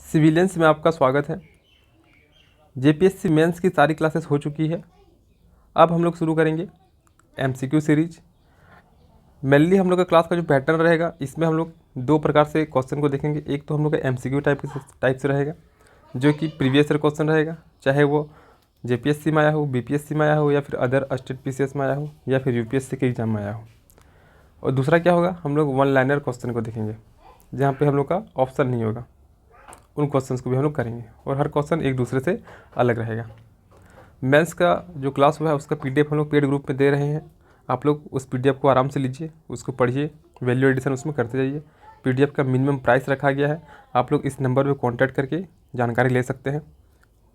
Civilians में आपका स्वागत है। जेपीएससी मेंस की सारी क्लासेस हो चुकी है। अब हम लोग शुरू करेंगे एमसीक्यू सीरीज। मेनली हम लोग का क्लास का जो पैटर्न रहेगा, इसमें हम लोग दो प्रकार से क्वेश्चन को देखेंगे। एक तो हम लोग का एमसीक्यू टाइप से रहेगा, जो कि प्रीवियस ईयर क्वेश्चन रहेगा, चाहे वो जेपीएससी में आया हो, बीपीएससी में आया हो, या फिर अदर स्टेट पीसीएस में आया हो, या फिर यूपीएससी के एग्जाम में आया हो। और दूसरा क्या होगा, हम लोग वन लाइनर क्वेश्चन को देखेंगे, जहाँ पे हम लोग का ऑप्शन नहीं होगा। उन क्वेश्चंस को भी हम लोग करेंगे और हर क्वेश्चन एक दूसरे से अलग रहेगा। मेंस का जो क्लास हुआ है उसका पीडीएफ हम लोग पेड ग्रुप में दे रहे हैं। आप लोग उस पीडीएफ को आराम से लीजिए, उसको पढ़िए, वैल्यू एडिशन उसमें करते जाइए। पीडीएफ का मिनिमम प्राइस रखा गया है। आप लोग इस नंबर पर कॉन्टैक्ट करके जानकारी ले सकते हैं।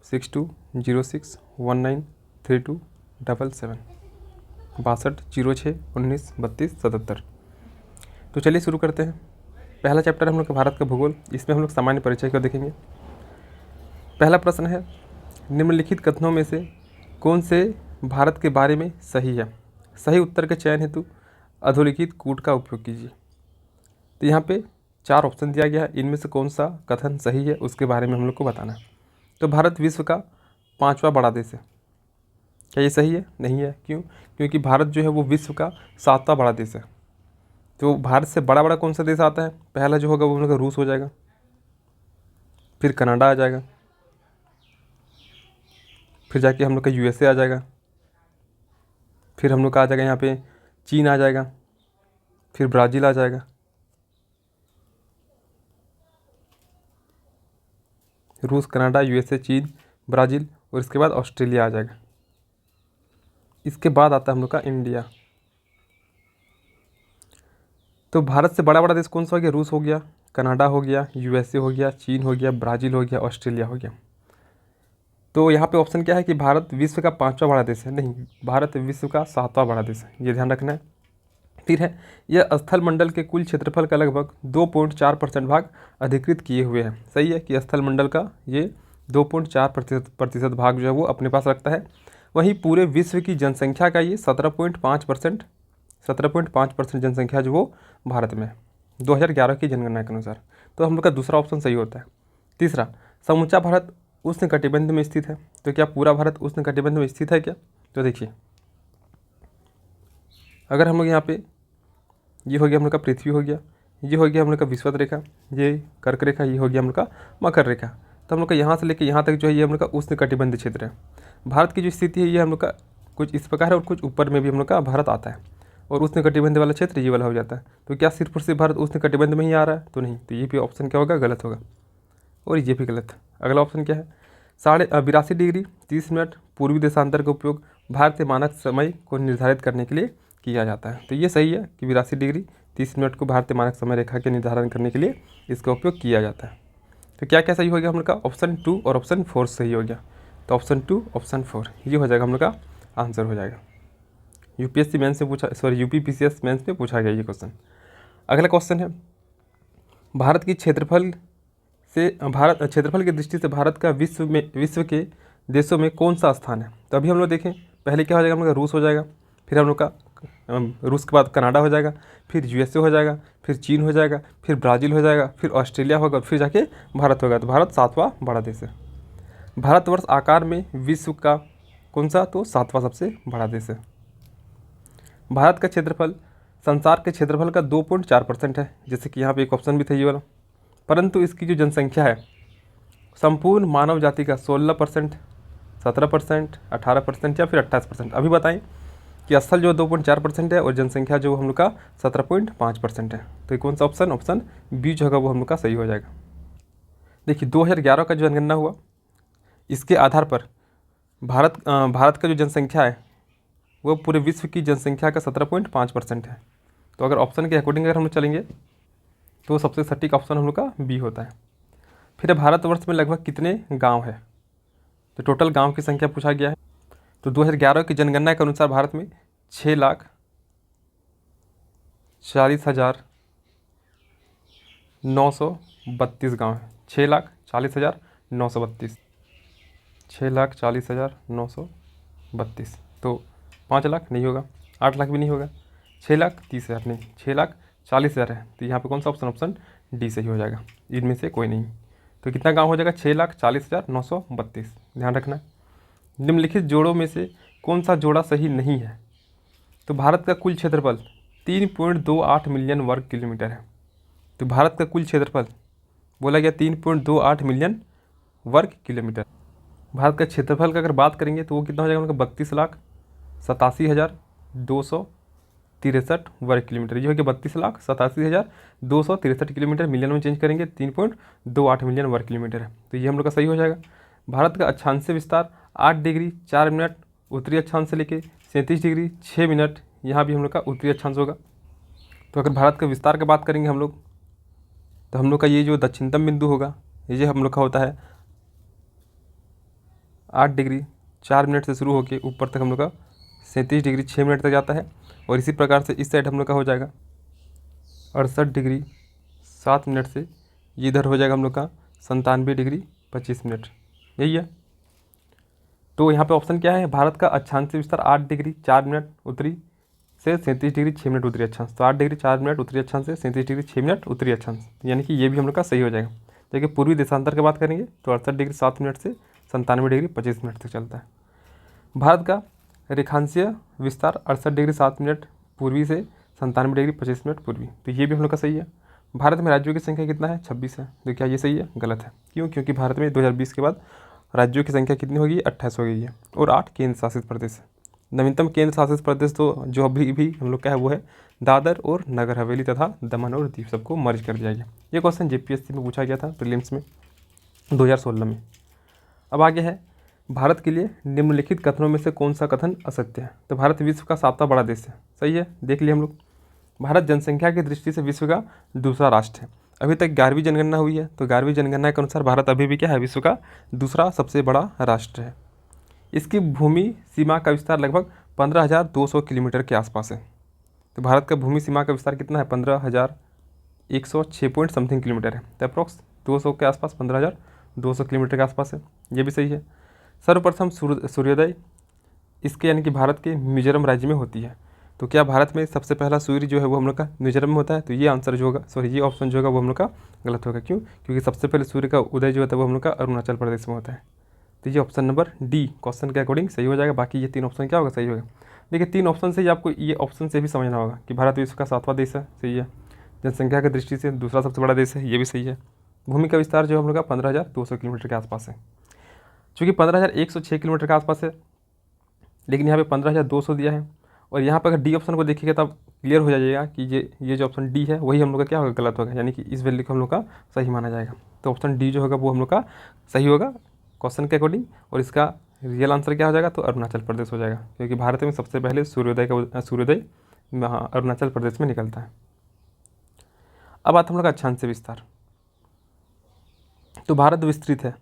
6206193277 6206193277। तो चलिए शुरू करते हैं। पहला चैप्टर हम लोग का भारत का भूगोल। इसमें हम लोग सामान्य परिचय को देखेंगे। पहला प्रश्न है, निम्नलिखित कथनों में से कौन से भारत के बारे में सही है? सही उत्तर के चयन हेतु अधोलिखित कूट का उपयोग कीजिए। तो यहाँ पे 4 ऑप्शन दिया गया है, इनमें से कौन सा कथन सही है उसके बारे में हम लोग को बताना है। तो भारत विश्व का 5वां बड़ा देश है। क्या ये सही है? नहीं है। क्यों? क्योंकि भारत जो है वो विश्व का 7वां बड़ा देश है। तो भारत से बड़ा बड़ा कौन सा देश आता है? पहला जो होगा वो हम लोग का रूस हो जाएगा, फिर कनाडा आ जाएगा, फिर जाके हम लोग का यूएसए आ जाएगा, फिर हम लोग का आ जाएगा यहाँ पे चीन आ जाएगा, फिर ब्राज़ील आ जाएगा, रूस, कनाडा, यूएसए, चीन, ब्राज़ील, और इसके बाद ऑस्ट्रेलिया आ जाएगा। इसके बाद आता है हम लोग का इंडिया। तो भारत से बड़ा बड़ा देश कौन सा हो गया? रूस हो गया, कनाडा हो गया, यूएसए हो गया, चीन हो गया, ब्राज़ील हो गया, ऑस्ट्रेलिया हो गया। तो यहाँ पे ऑप्शन क्या है कि भारत विश्व का 5वां बड़ा देश है? नहीं, भारत विश्व का 7वां बड़ा देश है, ये ध्यान रखना है। फिर है, यह स्थल मंडल के कुल क्षेत्रफल का लगभग 2.4% भाग अधिकृत किए हुए हैं। सही है कि स्थल मंडल का ये 2.4% भाग जो है वो अपने पास रखता है। वहीं पूरे विश्व की जनसंख्या का ये 17.5% जनसंख्या जो वो भारत में है, 2011 की जनगणना के अनुसार। तो हम लोग का दूसरा ऑप्शन सही होता है। तीसरा, समूचा भारत उष्णकटिबंध में स्थित है। तो क्या पूरा भारत उष्णकटिबंध में स्थित है क्या? तो देखिए, अगर हम लोग यहाँ पे, ये हो गया हम लोग का पृथ्वी हो गया, ये हो गया हम लोग का विषुवत रेखा, ये कर्क रेखा, ये हो गया हम लोग का मकर रेखा। तो हम लोग का यहाँ से लेकर यहाँ तक जो है ये हम लोग का उष्णकटिबंध क्षेत्र है। भारत की जो स्थिति है ये हम लोग का कुछ इस प्रकार है, और कुछ ऊपर में भी हम लोग का भारत आता है, और उष्णकटिबंध वाला क्षेत्र ये वाला हो जाता है। तो क्या सिर्फ और सिर्फ भारत उष्णकटिबंध में ही आ रहा है? तो नहीं। तो ये भी ऑप्शन क्या होगा? गलत होगा, और ये भी गलत। अगला ऑप्शन क्या है? 82 डिग्री 30 मिनट पूर्वी देशांतर का उपयोग भारतीय मानक समय को निर्धारित करने के लिए किया जाता है। तो ये सही है कि 82 डिग्री 30 मिनट को भारतीय मानक समय रेखा के निर्धारण करने के लिए इसका उपयोग किया जाता है। तो क्या क्या सही हो गया हम लोग का? ऑप्शन 2 और ऑप्शन 4 सही हो गया। तो ऑप्शन 2 ऑप्शन 4 ये हो जाएगा हम लोग का आंसर हो जाएगा। यूपीएससी मेंस में पूछा, सॉरी यूपीपीसीएस मेंस में पूछा गया ये क्वेश्चन। अगला क्वेश्चन है, भारत की क्षेत्रफल की दृष्टि से भारत का विश्व के देशों में कौन सा स्थान है? तो अभी हम लोग देखें, पहले क्या हो जाएगा हम लोग का? रूस हो जाएगा, फिर हम लोग का रूस के बाद कनाडा हो जाएगा, फिर यूएसए हो जाएगा, फिर चीन हो जाएगा, फिर ब्राज़ील हो जाएगा, फिर ऑस्ट्रेलिया होगा, फिर जाके भारत होगा। तो भारत 7वां बड़ा देश है। भारतवर्ष आकार में विश्व का कौन सा? तो 7वां सबसे बड़ा देश है। भारत का क्षेत्रफल संसार के क्षेत्रफल का 2.4% है, जैसे कि यहाँ पे एक ऑप्शन भी था ये वाला। परंतु इसकी जो जनसंख्या है संपूर्ण मानव जाति का 16%, 17%, 18% या फिर 28%। अभी बताएं कि स्थल जो 2.4% है और जनसंख्या जो हम लोग का 17.5% है। तो ये कौन सा ऑप्शन? ऑप्शन बी जो होगा वो हम लोग का सही हो जाएगा। देखिए, 2011 का जो जनगणना हुआ, इसके आधार पर भारत का जो जनसंख्या है वो पूरे विश्व की जनसंख्या का 17.5% है। तो अगर ऑप्शन के अकॉर्डिंग अगर हम लोग चलेंगे तो सबसे सटीक ऑप्शन हम लोग का बी होता है। फिर भारतवर्ष में लगभग कितने गांव है? तो टोटल गांव की संख्या पूछा गया है। तो 2011 की जनगणना के अनुसार भारत में 6,40,932 गांव है। 6,40,932, 6,40,932। तो 5 लाख नहीं होगा, 8 लाख भी नहीं होगा, 6,30,000 नहीं, 6,40,000 है। तो यहाँ पे कौन सा ऑप्शन? ऑप्शन डी सही हो जाएगा। इनमें से कोई नहीं। तो कितना गांव हो जाएगा? 6,40,932। ध्यान रखना है। निम्नलिखित जोड़ों में से कौन सा जोड़ा सही नहीं है? तो भारत का कुल क्षेत्रफल 3.28 मिलियन वर्ग किलोमीटर है। तो भारत का कुल क्षेत्रफल बोला गया 3.28 मिलियन वर्ग किलोमीटर। भारत का क्षेत्रफल का अगर बात करेंगे तो वो कितना हो जाएगा उनका? 32,87,263 वर्ग किलोमीटर। ये हो गया 32,87,263 किलोमीटर। मिलियन में चेंज करेंगे 3.28 मिलियन वर्ग किलोमीटर है। तो ये हम लोग का सही हो जाएगा। भारत का अक्षांशीय विस्तार 8 डिग्री 4 मिनट उत्तरी अक्षांश से लेके 37 डिग्री 6 मिनट, यहाँ भी हम लोग का उत्तरी अक्षांश होगा। तो अगर भारत के विस्तार की बात करेंगे हम लोग, तो हम लोग का ये जो दक्षिणतम बिंदु होगा ये हम लोग का होता है 8 डिग्री 4 मिनट से शुरू होकर ऊपर तक हम लोग का 37 डिग्री 6 मिनट तक जाता है। और इसी प्रकार से इस साइड हम लोग का हो जाएगा 68 डिग्री 7 मिनट से, ये इधर हो जाएगा हम लोग का 97 डिग्री 25 मिनट। यही है। तो यहाँ पे ऑप्शन क्या है? भारत का अक्षांशीय विस्तार 8 डिग्री 4 मिनट उत्तरी से 37 डिग्री 6 मिनट उत्तरी अक्षांश। तो 8 डिग्री 4 मिनट उत्तरी अक्षांश से 37 डिग्री 6 मिनट उत्तरी अक्षांश, यानी कि ये भी हम लोग का सही हो जाएगा। देखिए पूर्वी देशांतर की बात करेंगे तो 68 डिग्री 7 मिनट से 97 डिग्री 25 मिनट तक चलता है। भारत का रेखांशीय विस्तार 68 डिग्री 7 मिनट पूर्वी से 97 डिग्री 25 मिनट पूर्वी। तो ये भी हम लोग का सही है। भारत में राज्यों की संख्या कितना है? 26 है। तो क्या ये सही है? गलत है। क्यों? क्योंकि भारत में 2020 के बाद राज्यों की संख्या कितनी हो गई? 28 हो गई है और 8 केंद्र शासित प्रदेश है। नवीनतम केंद्र शासित प्रदेश तो जो अभी भी हम लोग का है वो है दादर और नगर हवेली तथा दमन और दीव, सबको मर्ज कर दिया गया। ये क्वेश्चन जेपीएससी में पूछा गया था प्रीलिम्स में 2016 में। अब आगे है, भारत के लिए निम्नलिखित कथनों में से कौन सा कथन असत्य है? तो भारत विश्व का 7वां बड़ा देश है। सही है, देख लिए हम लोग। भारत जनसंख्या की दृष्टि से विश्व का दूसरा राष्ट्र है। अभी तक 11वीं जनगणना हुई है, तो 11वीं जनगणना के अनुसार भारत अभी भी क्या है? विश्व का दूसरा सबसे बड़ा राष्ट्र है। इसकी भूमि सीमा का विस्तार लगभग 15,200 किलोमीटर के आसपास है। तो भारत का भूमि सीमा का विस्तार कितना है? 15,106 पॉइंट समथिंग किलोमीटर है। तो अप्रॉक्स 200 के आसपास, 15,200 किलोमीटर के आसपास है। ये भी सही है। सर्वप्रथम सूर्योदय इसके यानी कि भारत के मिजोरम राज्य में होती है। तो क्या भारत में सबसे पहला सूर्य जो है वो हम लोग का मिजोरम में होता है? तो ये आंसर जो होगा, सॉरी ये ऑप्शन जो होगा वो हम लोग का गलत होगा। क्यों? क्योंकि सबसे पहले सूर्य का उदय जो होता है वो हम लोग का अरुणाचल प्रदेश में होता है। तो ये ऑप्शन नंबर डी क्वेश्चन के अकॉर्डिंग सही हो जाएगा। बाकी ये 3 ऑप्शन क्या होगा? सही होगा। देखिए 3 ऑप्शन से ही आपको ये ऑप्शन से भी समझना होगा कि भारत विश्व का 7वां देश है। सही है। जनसंख्या की दृष्टि से दूसरा सबसे बड़ा देश है, ये भी सही है। भूमि का विस्तार जो हम लोग का 15,200 किलोमीटर के आसपास है। चूँकि 15,106 किलोमीटर के आसपास है, लेकिन यहाँ पे 15,200 दिया है। और यहाँ पर अगर डी ऑप्शन को देखिएगा तब क्लियर हो जाइएगा कि ये जो ऑप्शन डी है वही हम लोग का क्या होगा? गलत होगा, यानी कि इस वैल्यू को हम लोग का सही माना जाएगा। तो ऑप्शन डी जो होगा वो हम लोग का सही होगा क्वेश्चन के अकॉर्डिंग। और इसका रियल आंसर क्या हो जाएगा? तो अरुणाचल प्रदेश हो जाएगा, क्योंकि भारत में सबसे पहले सूर्योदय अरुणाचल प्रदेश में निकलता है। अब आता हम लोग का अक्षांशीय विस्तार। तो भारत विस्तृत है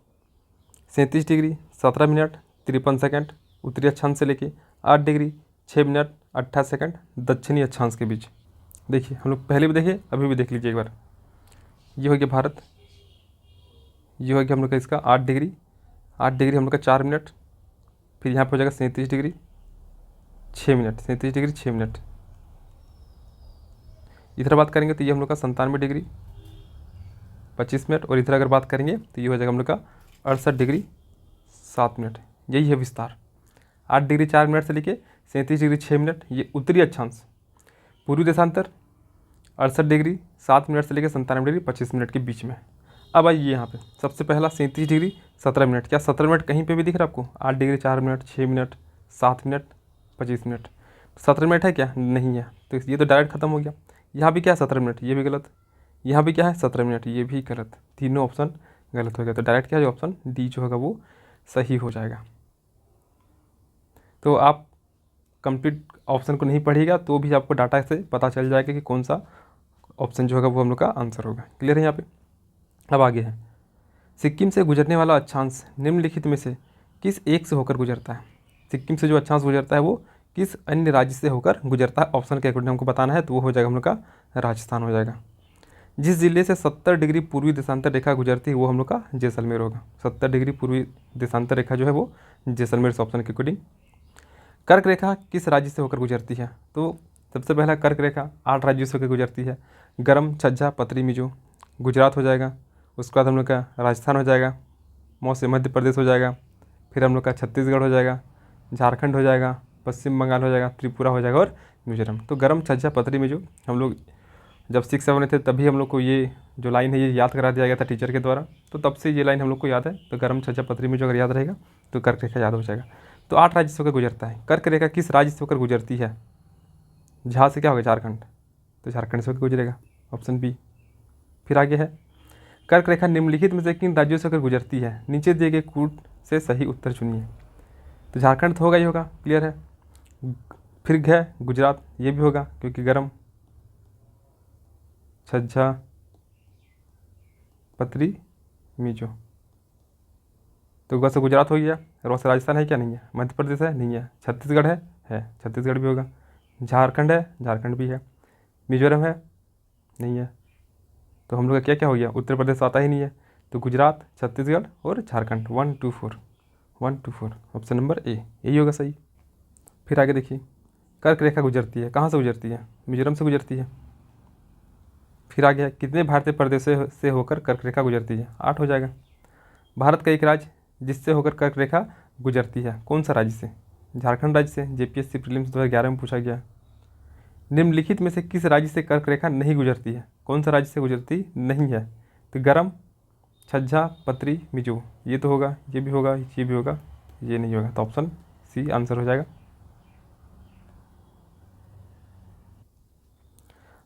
37 डिग्री 17 मिनट 53 सेकंड उत्तरी अक्षांश से लेके 8 डिग्री 6 मिनट 28 सेकंड दक्षिणी अक्षांश के बीच। देखिए हम लोग पहले भी देखे, अभी भी देख लीजिए एक बार। ये हो गया भारत, ये हो गया हम लोग का इसका 8 डिग्री हम लोग का 4 मिनट, फिर यहाँ पर हो जाएगा 37 डिग्री 6 मिनट, 37 डिग्री 6 मिनट। इधर बात करेंगे तो ये हम लोग का 97 डिग्री 25 मिनट। और इधर अगर बात करेंगे तो ये हो जाएगा हम लोग का 68 डिग्री 7 मिनट। यही है विस्तार। 8 डिग्री 4 मिनट से लेके 37 डिग्री 6 मिनट ये उत्तरी अक्षांश। पूर्वी देशांतर 68 डिग्री 7 मिनट से लेकर 97 डिग्री 25 मिनट के बीच में। अब आइए यहाँ पे सबसे पहला 37 डिग्री 17 मिनट। क्या 17 मिनट कहीं पे भी दिख रहा है आपको? 8 degree 4 minute 6 minute 7 minute 25 minute. 17 minute है क्या? नहीं है। तो ये तो डायरेक्ट खत्म हो गया। यहाँ भी क्या है? 17 मिनट, ये भी गलत। यहाँ भी क्या है? 17 मिनट, ये भी गलत। तीनों ऑप्शन गलत हो गया। तो डायरेक्ट क्या है? ऑप्शन डी जो होगा वो सही हो जाएगा। तो आप कंप्लीट ऑप्शन को नहीं पढ़िएगा तो भी आपको डाटा से पता चल जाएगा कि कौन सा ऑप्शन जो होगा वो हम लोग का आंसर होगा। क्लियर है यहाँ पे? अब आगे है, सिक्किम से गुजरने वाला अक्षांश निम्नलिखित में से किस एक से होकर गुजरता है? सिक्किम से जो अक्षांश गुजरता है वो किस अन्य राज्य से होकर गुजरता है? ऑप्शन के अकॉर्डिंग हमको बताना है, तो वो हो जाएगा हम लोग का राजस्थान हो जाएगा। जिस जिले से 70 डिग्री पूर्वी देशांतर रेखा गुजरती है वो हम लोग का जैसलमेर होगा। 70 डिग्री पूर्वी देशांतर रेखा जो है वो जैसलमेर से ऑप्शन के अकॉर्डिंग। कर्क रेखा किस राज्य से होकर गुजरती है? तो सबसे पहला कर्क रेखा 8 राज्यों से होकर गुजरती है। गरम, छज्जा, पतरी, मिजो, गुजरात हो जाएगा। उसके बाद हम लोग का राजस्थान हो जाएगा, मौसम मध्य प्रदेश हो जाएगा, फिर हम लोग का छत्तीसगढ़ हो जाएगा, झारखंड हो जाएगा, पश्चिम बंगाल हो जाएगा, त्रिपुरा हो जाएगा और मिजोरम। तो गरम छज्जा पतरी में जो हम लोग जब 6-7 में थे तभी हम लोग को ये जो लाइन है ये याद करा दिया गया था टीचर के द्वारा, तो तब से ये लाइन हम लोग को याद है। तो गरम छज्जा पतरी में जो अगर याद रहेगा तो कर्क रेखा याद हो जाएगा। तो 8 राज्य से होकर गुजरता है। कर्क रेखा किस राज्य से होकर गुजरती है? झा से क्या होगा? झारखंड, तो झारखंड से होकर गुजरेगा, ऑप्शन बी। फिर आगे है, कर्क रेखा निम्नलिखित में से किन राज्यों से होकर गुजरती है? नीचे दिए गए कूट से सही उत्तर चुनिए। तो झारखंड तो होगा ही होगा, क्लियर है। फिर घ गुजरात, ये भी होगा क्योंकि गरम छज्जा पतरी मीजो। तो ग से गुजरात हो गया, र से राजस्थान है क्या? नहीं है। मध्य प्रदेश है? नहीं है। छत्तीसगढ़ है छत्तीसगढ़ भी होगा। झारखंड है? झारखंड भी है। मिजोरम है? नहीं है। तो हम लोग का क्या क्या हो गया? उत्तर प्रदेश आता ही नहीं है। तो गुजरात, छत्तीसगढ़ और झारखंड, 1 2 4, 1 2 4, ऑप्शन नंबर ए यही होगा सही। फिर आगे देखिए, कर्क रेखा गुजरती है, कहाँ से गुजरती है? मिजोरम से गुजरती है। फिर आगे है, कितने भारतीय प्रदेशों से होकर कर्क रेखा गुजरती है? 8 हो जाएगा। भारत का एक राज्य जिससे होकर कर्क रेखा गुजरती है, कौन सा राज्य से? झारखंड राज्य से। जेपीएससी प्रीलिम्स 2011 में पूछा गया। निम्नलिखित में से किस राज्य से कर्क रेखा नहीं गुजरती है? कौन सा राज्य से गुजरती नहीं है? तो गरम छज्जा पतरी मिजो, ये तो होगा, ये भी होगा, ये भी होगा, ये नहीं होगा। तो ऑप्शन सी आंसर हो जाएगा।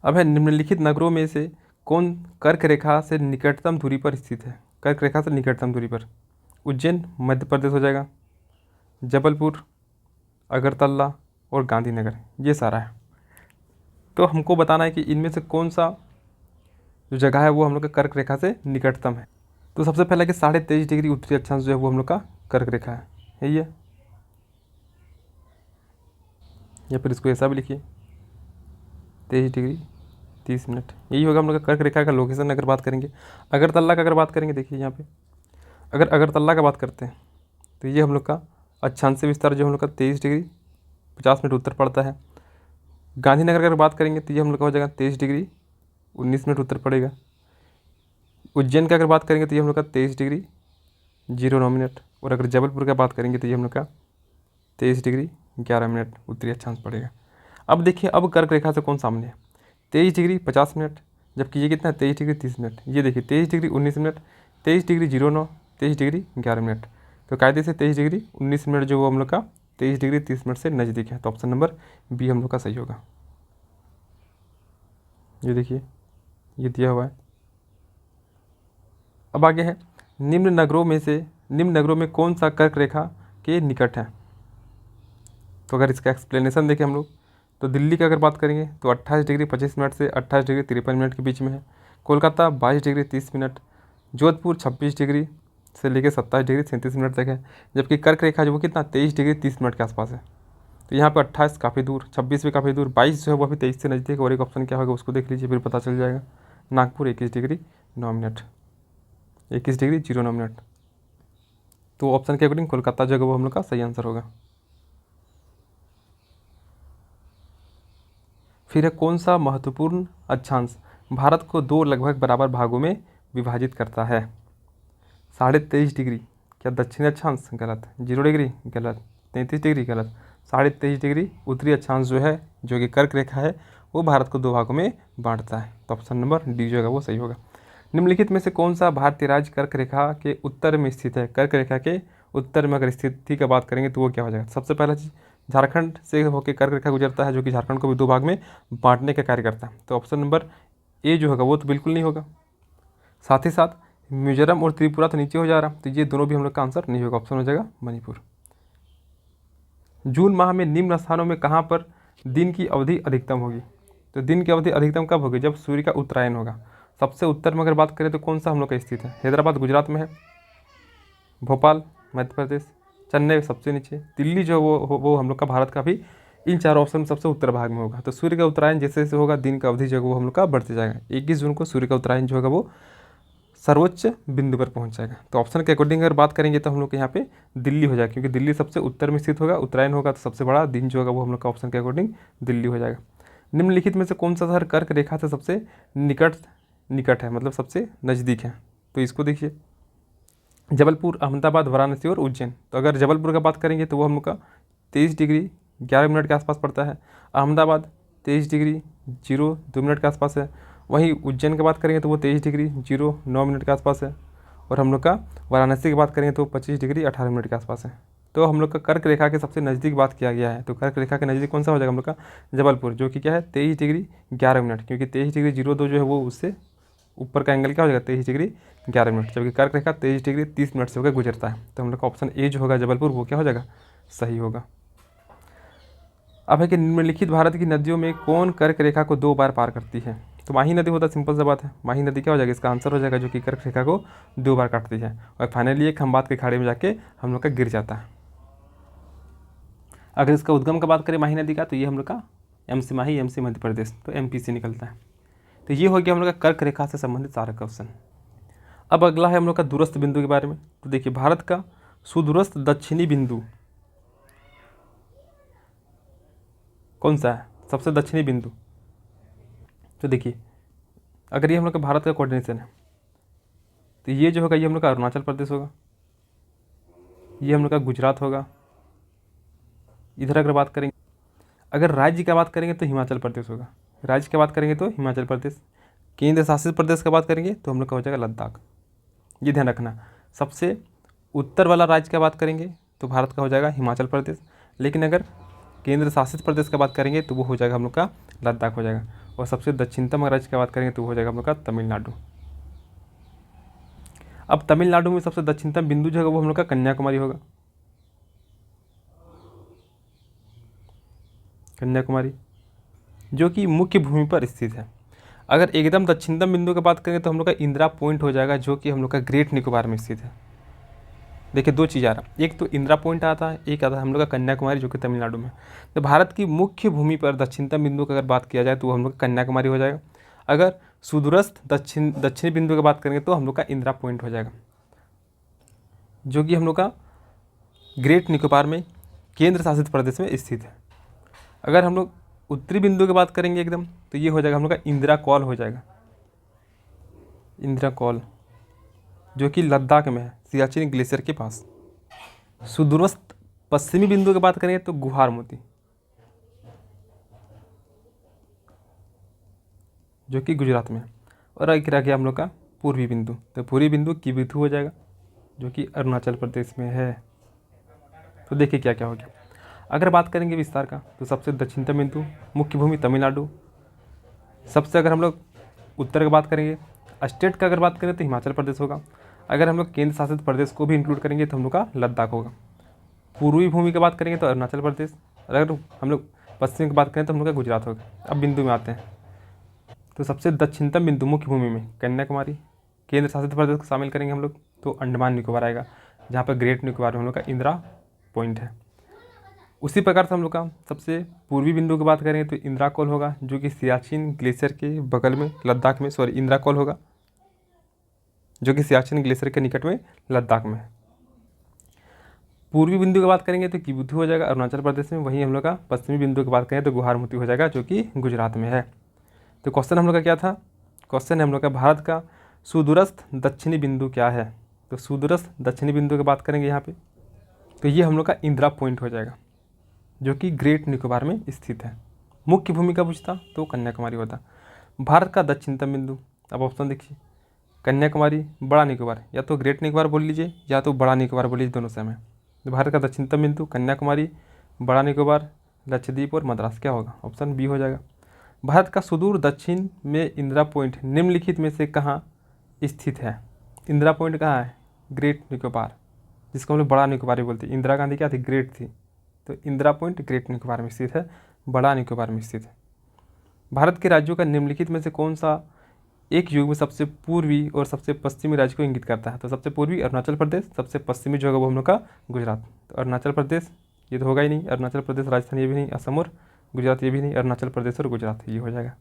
अब है, निम्नलिखित नगरों में से कौन कर्क रेखा से निकटतम दूरी पर स्थित है? कर्क रेखा से निकटतम दूरी पर, उज्जैन मध्य प्रदेश हो जाएगा, जबलपुर, अगरतला और गांधीनगर, ये सारा है। तो हमको बताना है कि इनमें से कौन सा जो जगह है वो हम लोग के कर्क रेखा से निकटतम है। तो सबसे पहले कि 23.5 डिग्री उत्तरी अक्षांश जो है वो हम लोग का कर्क रेखा है, यही है। या फिर इसको ऐसा भी लिखिए, 23 डिग्री 30 मिनट, यही होगा हम लोग का कर्क रेखा का लोकेशन। अगर बात करेंगे अगरतला का, अगर बात करेंगे, देखिए यहाँ पे अगर अगरतला का बात करते हैं तो ये हम लोग का अक्षांशीय विस्तार जो हम लोग का 23 डिग्री 50 मिनट उत्तर पड़ता है। गांधीनगर की अगर बात करेंगे तो ये हम लोग का हो जाएगा 23 डिग्री 19 मिनट उत्तर पड़ेगा। उज्जैन की अगर बात करेंगे तो ये हम लोग का 23 डिग्री 09 मिनट। और अगर जबलपुर का बात करेंगे तो ये हम लोग का 23 डिग्री 11 मिनट उत्तरी अक्षांश पड़ेगा। अब देखिए, अब कर्क रेखा से कौन सामने है? 23 डिग्री 50 मिनट, जबकि ये कितना है? 23 डिग्री 30 मिनट। ये देखिए 23 degree 19 minute, 23 degree 09, 23 degree 11 minute. तो कायदे से 23 डिग्री 19 मिनट जो वो हम लोग का 23 डिग्री 30 मिनट से नज़दीक है। तो ऑप्शन नंबर बी हम लोग का सही होगा। ये देखिए, ये दिया हुआ है। अब आगे है, निम्न नगरों में कौन सा कर्क रेखा के निकट है? तो अगर इसका एक्सप्लेनेशन देखें हम लोग तो दिल्ली की अगर बात करेंगे तो 28 डिग्री 25 मिनट से 28 डिग्री 53 मिनट के बीच में है। Kolkata 22 degree 30 minute, Jodhpur 26 degree से लेकर 27 डिग्री 37 मिनट तक है। जबकि कर्क रेखा जो वो कितना 23 डिग्री 30 मिनट के आसपास है। तो यहाँ पर 28 काफ़ी दूर, 26 भी काफ़ी दूर, 22 जो है वो अभी 23 से नज़दीक। और एक ऑप्शन क्या होगा उसको देख लीजिए, फिर पता चल जाएगा। Nagpur 21 degree 9 minute, 21 degree 09 minute. तो ऑप्शन के अकॉर्डिंग कोलकाता जो है वो हम लोग का सही आंसर होगा। फिर है, कौन सा महत्वपूर्ण अक्षांश भारत को 2 लगभग बराबर भागों में विभाजित करता है? 23.5 डिग्री, क्या दक्षिणी अक्षांश? गलत। 0 डिग्री गलत। 33 डिग्री गलत। 23.5 डिग्री उत्तरी अक्षांश जो है, जो कि कर्क रेखा है, वो भारत को 2 भागों में बांटता है। तो ऑप्शन नंबर डी जो है वो सही होगा। निम्नलिखित में से कौन सा भारतीय राज्य कर्क रेखा के उत्तर में स्थित है? कर्क रेखा के उत्तर में अगर स्थिति की बात करेंगे तो वो क्या हो जाएगा? सबसे पहला चीज़, झारखंड से होकर कर्क रेखा गुजरता है, जो कि झारखंड को भी 2 भाग में बांटने का कार्य करता है। तो ऑप्शन नंबर ए जो होगा वो तो बिल्कुल नहीं होगा। साथ ही साथ मिजोरम और त्रिपुरा तो नीचे हो जा रहा, तो ये दोनों भी हम लोग का आंसर नहीं होगा। ऑप्शन हो जाएगा मणिपुर। जून माह में निम्न स्थानों में कहाँ पर दिन की अवधि अधिकतम होगी? तो दिन की अवधि अधिकतम कब होगी? जब सूर्य का उत्तरायण होगा। सबसे उत्तर में अगर बात करें तो कौन सा हम लोग का स्थित है? हैदराबाद गुजरात में है, भोपाल मध्य प्रदेश, चेन्नई सबसे नीचे, दिल्ली जो वो हम लोग का भारत का भी इन 4 ऑप्शन में सबसे उत्तर भाग में होगा। तो सूर्य का उत्तरायण जैसे जैसे होगा दिन का अवधि जो है वो हम लोग का बढ़ते जाएगा। 21 जून को सूर्य का उत्तरायण जो होगा वो सर्वोच्च बिंदु पर पहुंच जाएगा। तो ऑप्शन के अकॉर्डिंग अगर बात करेंगे तो हम लोग के यहाँ पे दिल्ली हो जाएगा, क्योंकि दिल्ली सबसे उत्तर में स्थित होगा, उत्तरायण होगा, तो सबसे बड़ा दिन जो होगा वो हम लोग का ऑप्शन के अकॉर्डिंग दिल्ली हो जाएगा। निम्नलिखित में से कौन सा शहर कर्क रेखा से सबसे निकट है, मतलब सबसे नज़दीक है? तो इसको देखिए, जबलपुर, अहमदाबाद, वाराणसी और उज्जैन। तो अगर जबलपुर का बात करेंगे तो वो हम लोग का 23 डिग्री 11 मिनट के आसपास पड़ता है। अहमदाबाद 23 डिग्री 02 मिनट के आसपास है। वहीं उज्जैन की बात करेंगे तो वो 23 डिग्री 09 मिनट के आसपास है। और हम लोग का वाराणसी की बात करेंगे तो 25 डिग्री 18 मिनट के आसपास है। तो हम लोग का कर्क रेखा के सबसे नज़दीक बात किया गया है। तो कर्क रेखा के नज़दीक कौन सा हो जाएगा हम लोग का? जबलपुर, जो कि क्या है 23 डिग्री 11 मिनट, क्योंकि 23 डिग्री 02 जो है वो उससे ऊपर का एंगल क्या हो जाएगा 23 डिग्री 11 मिनट, जबकि कर्क रेखा 23 डिग्री 30 मिनट से होकर गुजरता है। तो हम लोग का ऑप्शन ए जो होगा जबलपुर, वो क्या हो जाएगा? सही होगा। अब है कि निम्नलिखित भारत की नदियों में कौन कर्क रेखा को 2 बार पार करती है? तो माही नदी होता है, सिंपल सा बात है। माही नदी क्या हो जाएगा? इसका आंसर हो जाएगा, जो कि कर्क रेखा को 2 बार काटती है और फाइनली एक खंबात के खाड़ी में जाके हम लोग का गिर जाता है। अगर इसका उद्गम का बात करें माही नदी का, तो ये हम लोग का एमसी माही, एमसी मध्य प्रदेश, तो एमपी से निकलता है। तो ये हो गया हम लोग का कर्क रेखा से संबंधित सारा क्वेश्चन। अब अगला है हम लोग का दूरस्थ बिंदु के बारे में। तो देखिए, भारत का सुदूरस्थ दक्षिणी बिंदु कौन सा है? सबसे दक्षिणी बिंदु। तो देखिए, अगर ये हम लोग का भारत का कोऑर्डिनेशन है, तो ये जो होगा ये हम लोग का अरुणाचल प्रदेश होगा, ये हम लोग का गुजरात होगा। इधर अगर बात करेंगे, अगर राज्य की बात करेंगे तो हिमाचल प्रदेश होगा, राज्य की बात करेंगे तो हिमाचल प्रदेश। केंद्र शासित प्रदेश की बात करेंगे तो हम लोग का हो जाएगा लद्दाख। ये ध्यान रखना, सबसे उत्तर वाला राज्य की बात करेंगे तो भारत का हो जाएगा हिमाचल प्रदेश, लेकिन अगर केंद्र शासित प्रदेश की बात करेंगे तो वो हो जाएगा हम लोग का लद्दाख हो जाएगा। और सबसे दक्षिणतम राज्य की बात करेंगे तो वो हो जाएगा हम लोग का तमिलनाडु। अब तमिलनाडु में सबसे दक्षिणतम बिंदु जो है वो हम लोग का कन्याकुमारी होगा, कन्याकुमारी, जो कि मुख्य भूमि पर स्थित है। अगर एकदम दक्षिणतम बिंदु की बात करें तो हम लोग का इंदिरा पॉइंट हो जाएगा, जो कि हम लोग का ग्रेट निकोबार में स्थित है। देखिए, 2 चीज़ आ रहा, एक तो इंदिरा पॉइंट आता है, एक आता है हम लोग का कन्याकुमारी, जो कि तमिलनाडु में। तो भारत की मुख्य भूमि पर दक्षिणतम बिंदु की अगर बात किया जाए तो हम लोग का कन्याकुमारी हो जाएगा। अगर सुदूरस्थ दक्षिणी बिंदु की बात करेंगे तो हम लोग का इंदिरा पॉइंट हो जाएगा, जो कि हम लोग का ग्रेट निकोबार में केंद्र शासित प्रदेश में स्थित है। अगर हम लोग उत्तरी बिंदु की बात करेंगे एकदम, तो ये हो जाएगा हम लोग का इंदिरा कॉल हो जाएगा, इंदिरा कॉल, जो कि लद्दाख में है, सियाचिन ग्लेशियर के पास। सुदूरस्थ पश्चिमी बिंदु की बात करेंगे तो गुहार मोती, जो कि गुजरात में है। और एक रह गया हम लोग का पूर्वी बिंदु, तो पूर्वी बिंदु किबिथु हो जाएगा, जो कि अरुणाचल प्रदेश में है। तो देखिए क्या क्या हो गया। अगर बात करेंगे विस्तार का, तो सबसे दक्षिणतम बिंदु मुख्य भूमि तमिलनाडु। सबसे अगर हम लोग उत्तर की बात करेंगे, स्टेट का अगर बात करें तो हिमाचल प्रदेश होगा। अगर हम लोग केंद्र शासित प्रदेश को भी इंक्लूड करेंगे तो हम लोग का लद्दाख होगा। पूर्वी भूमि की बात करेंगे तो अरुणाचल प्रदेश। अगर हम लोग पश्चिम की बात करें तो हम लोग का गुजरात होगा। अब बिंदु में आते हैं, तो सबसे दक्षिणतम बिंदु मुख्य भूमि में कन्याकुमारी। केंद्र शासित प्रदेश को शामिल करेंगे हम लोग तो अंडमान निकोबार आएगा, जहाँ पर ग्रेट निकोबार में हम लोग का इंदिरा पॉइंट है। उसी प्रकार से हम लोग का सबसे पूर्वी बिंदु की बात करें तो इंदिरा कॉल होगा, जो कि सियाचिन ग्लेशियर के बगल में लद्दाख में, सॉरी इंदिरा कॉल होगा, जो कि सियाचिन ग्लेशियर के निकट में लद्दाख में है। पूर्वी बिंदु की बात करेंगे तो किबुथु हो जाएगा अरुणाचल प्रदेश में। वहीं हम लोग का पश्चिमी बिंदु की बात करें तो गुहारमुती हो जाएगा, जो कि गुजरात में है। तो क्वेश्चन हम लोग का क्या था? क्वेश्चन है हम लोग का भारत का सुदूरस्थ दक्षिणी बिंदु क्या है? तो सुदूरस्थ दक्षिणी बिंदु की बात करेंगे यहाँ पे, तो ये हम लोग का इंदिरा पॉइंट हो जाएगा, जो कि ग्रेट निकोबार में स्थित है। मुख्य भूमिका पूछता तो कन्याकुमारी होता। भारत का दक्षिणतम बिंदु, अब ऑप्शन देखिए, कन्याकुमारी, बड़ा निकोबार, या तो ग्रेट निकोबार बोल लीजिए या तो बड़ा निकोबार बोल लीजिए, दोनों सेम है। तो भारत का दक्षिणतम बिंदु कन्याकुमारी, बड़ा निकोबार, लक्षद्वीप और मद्रास क्या होगा? ऑप्शन बी हो जाएगा। भारत का सुदूर दक्षिण में इंदिरा पॉइंट निम्नलिखित में से कहाँ स्थित है? इंदिरा पॉइंट कहाँ है? ग्रेट निकोबार, जिसको हम लोग बड़ा निकोबार भी बोलते हैं। इंदिरा गांधी क्या थी? ग्रेट थी। तो इंदिरा पॉइंट ग्रेट निकोबार में स्थित है, बड़ा निकोबार में स्थित है। भारत के राज्यों का निम्नलिखित में से कौन सा एक युग में सबसे पूर्वी और सबसे पश्चिमी राज्य को इंगित करता है? तो सबसे पूर्वी अरुणाचल प्रदेश, सबसे पश्चिमी जो होगा वो हम लोग का गुजरात। तो अरुणाचल प्रदेश ये तो होगा ही नहीं, अरुणाचल प्रदेश राजस्थान ये भी नहीं, असम और गुजरात ये भी नहीं, अरुणाचल प्रदेश और गुजरात ये हो जाएगा।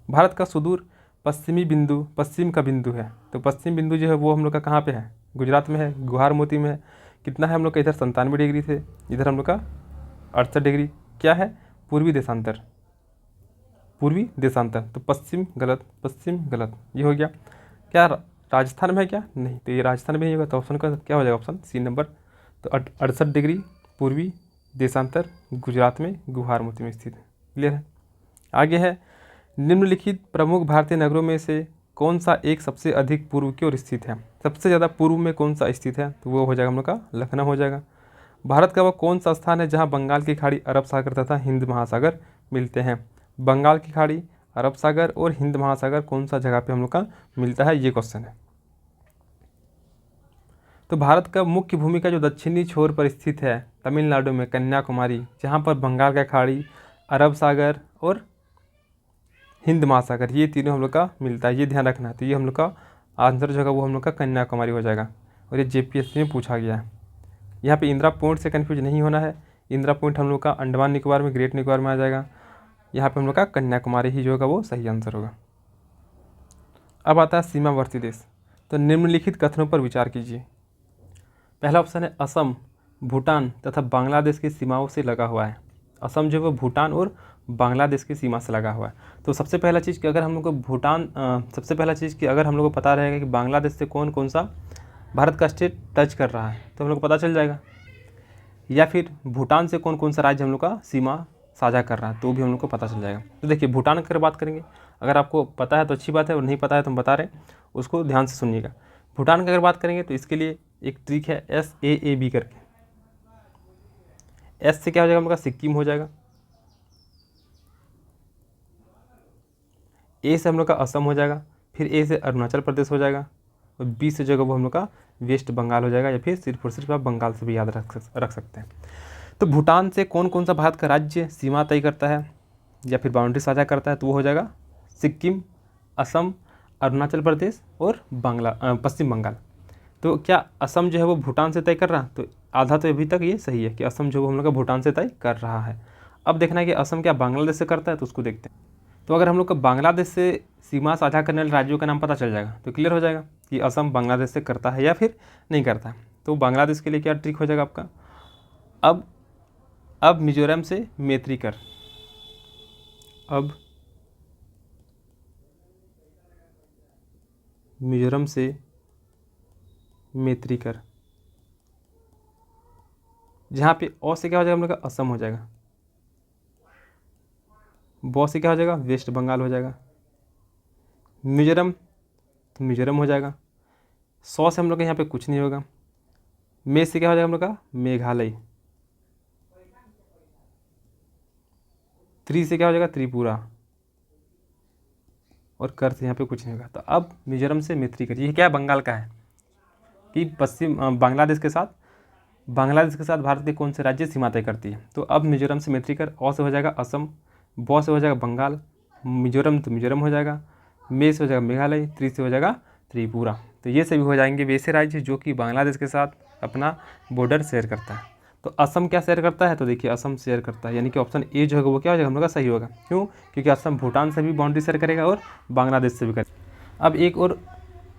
भारत का सुदूर पश्चिमी बिंदु, पश्चिम का बिंदु है, तो पश्चिम बिंदु जो है वो हम लोग का कहाँ पे है? गुजरात में है, गुहार मोती में है। कितना है हम लोग का? इधर 97 डिग्री थे, इधर हम लोग का 68 डिग्री। क्या है? पूर्वी देशांतर, पूर्वी देशांतर। तो पश्चिम गलत, पश्चिम गलत, ये हो गया। क्या राजस्थान में है क्या? नहीं, तो ये राजस्थान में नहीं होगा, तो ऑप्शन का क्या हो जाएगा? Option C number. तो 68 डिग्री पूर्वी देशांतर गुजरात में गुवाहाटी में स्थित है। क्लियर है। आगे है, निम्नलिखित प्रमुख भारतीय नगरों में से कौन सा एक सबसे अधिक पूर्व की ओर स्थित है? सबसे ज़्यादा पूर्व में कौन सा स्थित है? तो वो हो जाएगा हम लोग का लखनऊ हो जाएगा। भारत का वह कौन सा स्थान है जहाँ बंगाल की खाड़ी, अरब सागर तथा हिंद महासागर मिलते हैं? बंगाल की खाड़ी, अरब सागर और हिंद महासागर कौन सा जगह पे हम लोग का मिलता है, ये क्वेश्चन है। तो भारत का मुख्य भूमिका जो दक्षिणी छोर पर स्थित है तमिलनाडु में कन्याकुमारी, जहाँ पर बंगाल का खाड़ी, अरब सागर और हिंद महासागर ये तीनों हम लोग का मिलता है, ये ध्यान रखना है। तो ये हम लोग का आंसर जो होगा वो हम लोग का कन्याकुमारी हो जाएगा, और ये जेपीएससी में पूछा गया है। यहाँ पे इंदिरा पॉइंट से कन्फ्यूज नहीं होना है। इंदिरा पॉइंट हम लोग का अंडमान निकोबार में, ग्रेट निकोबार में आ जाएगा। यहाँ पे हम लोग का कन्याकुमारी ही जो होगा वो सही आंसर होगा। अब आता है सीमावर्ती देश। तो निम्नलिखित कथनों पर विचार कीजिए। पहला ऑप्शन है असम भूटान तथा बांग्लादेश की सीमाओं से लगा हुआ है। असम जो है वो भूटान और बांग्लादेश की सीमा से लगा हुआ है। तो सबसे पहला चीज़ कि अगर हम लोग को सबसे पहला चीज़ कि अगर हम लोग को पता रहेगा कि बांग्लादेश से कौन कौन सा भारत का स्टेट टच कर रहा है, तो हम लोग को पता चल जाएगा। या फिर भूटान से कौन कौन सा राज्य हम लोग का सीमा साझा कर रहा है, तो भी हम लोग को पता चल जाएगा। तो देखिए, भूटान की अगर बात करेंगे, अगर आपको पता है तो अच्छी बात है, और नहीं पता है तो हम बता रहे हैं, उसको ध्यान से सुनिएगा। भूटान की अगर बात करेंगे तो इसके लिए एक ट्रिक है SAAB करके। एस से क्या हो जाएगा हम लोग का सिक्किम हो जाएगा, ए से हम लोग का असम हो जाएगा, फिर ए से अरुणाचल प्रदेश हो जाएगा, और बी से जो है वो हम लोग का वेस्ट बंगाल हो जाएगा, या फिर सिर्फ और सिर्फ आप बंगाल से भी याद रख सकते हैं। तो भूटान से कौन कौन सा भारत का राज्य सीमा तय करता है या फिर बाउंड्री साझा करता है, तो वो हो जाएगा सिक्किम, असम, अरुणाचल प्रदेश और पश्चिम बंगाल। तो क्या असम जो है वो भूटान से तय कर रहा है? तो आधा तो अभी तक ये सही है कि असम जो हम लोग का भूटान से तय कर रहा है। अब देखना है कि असम क्या बांग्लादेश से करता है, तो उसको देखते हैं। तो अगर हम लोग को बांग्लादेश से सीमा साझा करने वाले राज्यों का नाम पता चल जाएगा तो क्लियर हो जाएगा कि असम बांग्लादेश से करता है या फिर नहीं करता है। तो बांग्लादेश के लिए क्या ट्रिक हो जाएगा आपका, अब मिजोरम से मैत्री कर। अब मिजोरम से मैत्री कर, जहाँ पे ओ से क्या हो जाएगा हम लोग का असम हो जाएगा, बो से क्या हो जाएगा वेस्ट बंगाल हो जाएगा, मिजोरम तो मिजोरम हो जाएगा, सौ से हम लोग का यहाँ पे कुछ नहीं होगा, मे से क्या हो जाएगा हम लोग का मेघालय, त्रि से क्या हो जाएगा त्रिपुरा, और कर से यहाँ पे कुछ नहीं होगा। तो अब मिजोरम से मैत्री कर, ये क्या बंगाल का है कि बांग्लादेश के साथ भारत के कौन से राज्य सीमा तय करती है। तो अब मिजोरम से मैत्री कर, ओ से हो जाएगा असम, बो से हो जाएगा बंगाल, मिजोरम तो मिजोरम हो जाएगा, मे से हो जाएगा मेघालय, त्रि से हो जाएगा त्रिपुरा। तो ये सभी हो जाएंगे वैसे राज्य जो कि बांग्लादेश के साथ अपना बॉर्डर शेयर करता है। तो असम क्या शेयर करता है, तो देखिए असम शेयर करता है, यानी कि ऑप्शन ए जो होगा वो क्या हो जाएगा हम लोग का सही होगा। क्यों? क्योंकि असम भूटान से भी बाउंड्री शेयर करेगा और बांग्लादेश से भी करेगा। अब एक और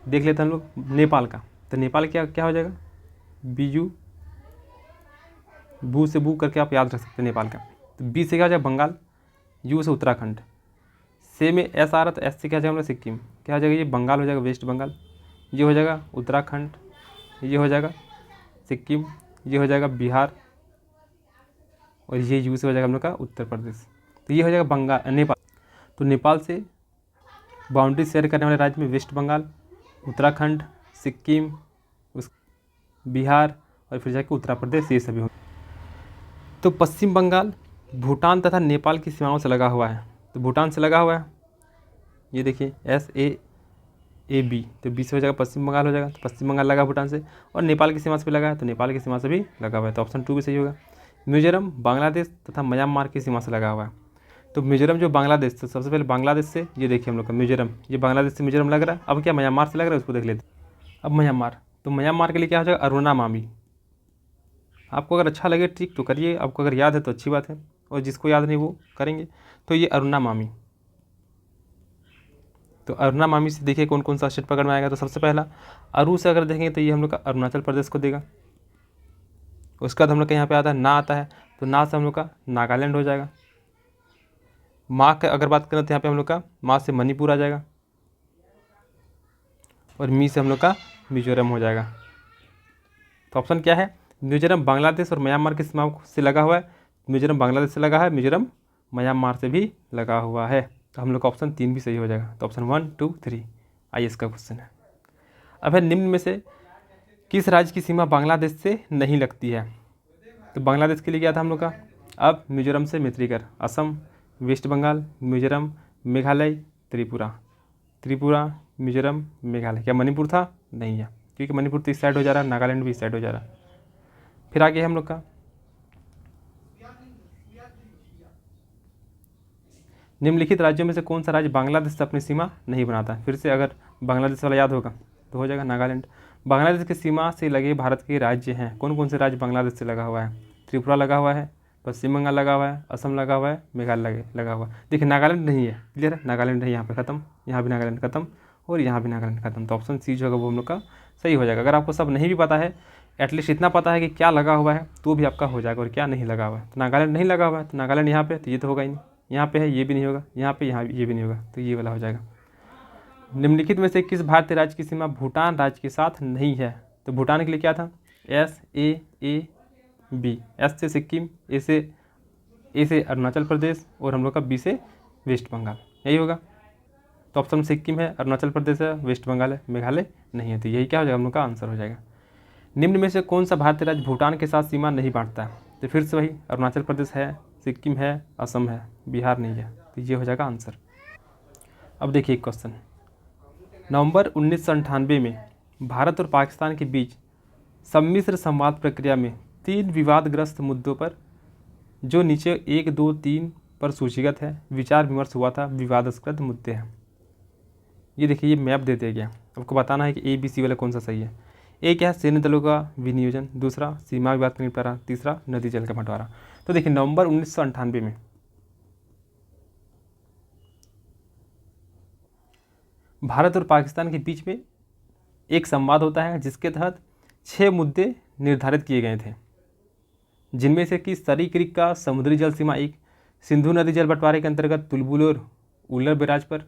देख लेते हैं हम लोग नेपाल का। तो नेपाल क्या क्या हो जाएगा, बीयू, बू से बू करके आप याद रख सकते हैं नेपाल का। तो बी से क्या हो जाएगा बंगाल, यू से उत्तराखंड, से में एस आ रहा, तो एस से क्या हो जाएगा सिक्किम, क्या हो जाएगा ये बंगाल हो जाएगा वेस्ट बंगाल, ये हो जाएगा उत्तराखंड, ये हो जाएगा सिक्किम, ये हो जाएगा बिहार, और ये यू से हो जाएगा हम लोग का उत्तर प्रदेश। तो ये हो जाएगा नेपाल। तो नेपाल से बाउंड्री शेयर करने वाले राज्य में वेस्ट बंगाल, उत्तराखंड, सिक्किम, बिहार और फिर जाके उत्तर प्रदेश, ये सभी हो। तो पश्चिम बंगाल भूटान तथा नेपाल की सीमाओं से लगा हुआ है। तो भूटान से लगा हुआ है, ये देखिए SAAB, तो बी से हो जाएगा पश्चिम बंगाल हो जाएगा। तो पश्चिम बंगाल लगा भूटान से, और नेपाल की सीमा से भी लगा है, तो नेपाल की सीमा से भी लगा हुआ है। तो ऑप्शन 2 भी सही होगा। मिजोरम बांग्लादेश तथा म्यांमार की सीमा से लगा हुआ है। तो मिजोरम जो बांग्लादेश, तो सबसे पहले बांग्लादेश से, ये देखिए हम लोग का मिजोरम, ये बांग्लादेश से मिजोरम लग रहा है। अब क्या म्यांमार से लग रहा है, उसको देख लेते हैं। अब म्यांमार, तो म्यांमार के लिए क्या हो जाएगा अरुणा मामी। आपको अगर अच्छा लगे ट्रिक तो करिए, आपको अगर याद है तो अच्छी बात है, और जिसको याद नहीं वो करेंगे। तो ये अरुणा मामी, तो अरुणा मामी से देखिए कौन कौन सा स्टेट पकड़ में आएगा। तो सबसे पहला अरु से अगर देखेंगे तो ये हम लोग का अरुणाचल प्रदेश को देगा। उसके बाद हम लोग का यहाँ पे आता है ना, आता है तो ना से हम लोग का नागालैंड हो जाएगा। माँ का अगर बात करें तो यहाँ पे हम लोग का माँ से मणिपुर आ जाएगा। और मी से हम लोग का मिजोरम हो जाएगा। तो ऑप्शन क्या है, मिजोरम बांग्लादेश और म्यांमार की सीमा से लगा हुआ है। मिजोरम बांग्लादेश से लगा है, मिजोरम म्यांमार से भी लगा हुआ है। तो हम लोग का ऑप्शन 3 भी सही हो जाएगा। तो ऑप्शन 1, 2, 3 आइए इसका क्वेश्चन है। अब है निम्न में से किस राज्य की सीमा बांग्लादेश से नहीं लगती है। तो बांग्लादेश के लिए क्या था हम लोग का, अब मिजोरम से मैत्रीकर, असम, वेस्ट बंगाल, मिजोरम, मेघालय, त्रिपुरा। त्रिपुरा, मिजोरम, मेघालय। क्या मणिपुर था, नहीं है, क्योंकि मणिपुर तो इस साइड हो जा रहा है, नागालैंड भी इस साइड हो जा रहा है। फिर आगे हम लोग का निम्नलिखित राज्यों में से कौन सा राज्य बांग्लादेश से अपनी सीमा नहीं बनाता। फिर से अगर बांग्लादेश वाला याद होगा तो हो जाएगा नागालैंड। बांग्लादेश की सीमा से लगे भारत के राज्य हैं, कौन कौन से राज्य बांग्लादेश से लगा हुआ है। त्रिपुरा लगा हुआ है, पश्चिम बंगाल लगा हुआ है, असम लगा हुआ है, मेघालय लगा हुआ है। देखिए नागालैंड नहीं है, क्लियर है, नागालैंड है यहाँ पे खत्म, यहाँ भी नागालैंड खत्म और यहाँ भी नागालैंड खत्म। तो ऑप्शन सी जो होगा वो हम लोग का सही हो जाएगा। अगर आपको सब नहीं भी पता है, एटलीस्ट इतना पता है कि क्या लगा हुआ है तो भी आपका हो जाएगा, और क्या नहीं लगा हुआ है। तो नागालैंड नहीं लगा हुआ है, तो नागालैंड यहाँ पे, तो ये तो होगा ही नहीं। यहाँ पे है, ये भी नहीं होगा, यहाँ पे यहाँ ये भी नहीं होगा, तो ये वाला हो जाएगा। निम्नलिखित में से किस भारतीय राज्य की सीमा भूटान राज्य के साथ नहीं है। तो भूटान के लिए क्या था, SAA, B, एस से सिक्किम, ए से अरुणाचल प्रदेश और हम लोग का बी से वेस्ट बंगाल, यही होगा। तो ऑप्शन सिक्किम है, अरुणाचल प्रदेश है, वेस्ट बंगाल है, मेघालय नहीं है। तो यही क्या हो जाएगा, हम लोग का आंसर हो जाएगा। निम्न में से कौन सा भारतीय राज्य भूटान के साथ सीमा नहीं बांटता है। तो फिर से वही, अरुणाचल प्रदेश है, सिक्किम है, असम है, बिहार नहीं है। तो ये हो जाएगा आंसर। अब देखिए क्वेश्चन, नवंबर 1998 में भारत और पाकिस्तान के बीच सम्मिश्र संवाद प्रक्रिया में 3 विवादग्रस्त मुद्दों पर, जो नीचे 1, 2, 3 पर सूचीगत है, विचार विमर्श हुआ था। विवादास्पद मुद्दे हैं, ये देखिए, ये मैप दे दिया गया, आपको बताना है कि ABC वाला कौन सा सही है। एक है सैन्य दलों का विनियोजन, दूसरा सीमा विवाद का निपटारा, तीसरा नदी जल का बंटवारा। तो देखिए नवंबर 1998 में भारत और पाकिस्तान के बीच में एक संवाद होता है, जिसके तहत 6 मुद्दे निर्धारित किए गए थे, जिनमें से कि सरी क्रीक का समुद्री जल सीमा 1, सिंधु नदी जल बंटवारे के अंतर्गत तुलबुल और उल्लर बैराज पर,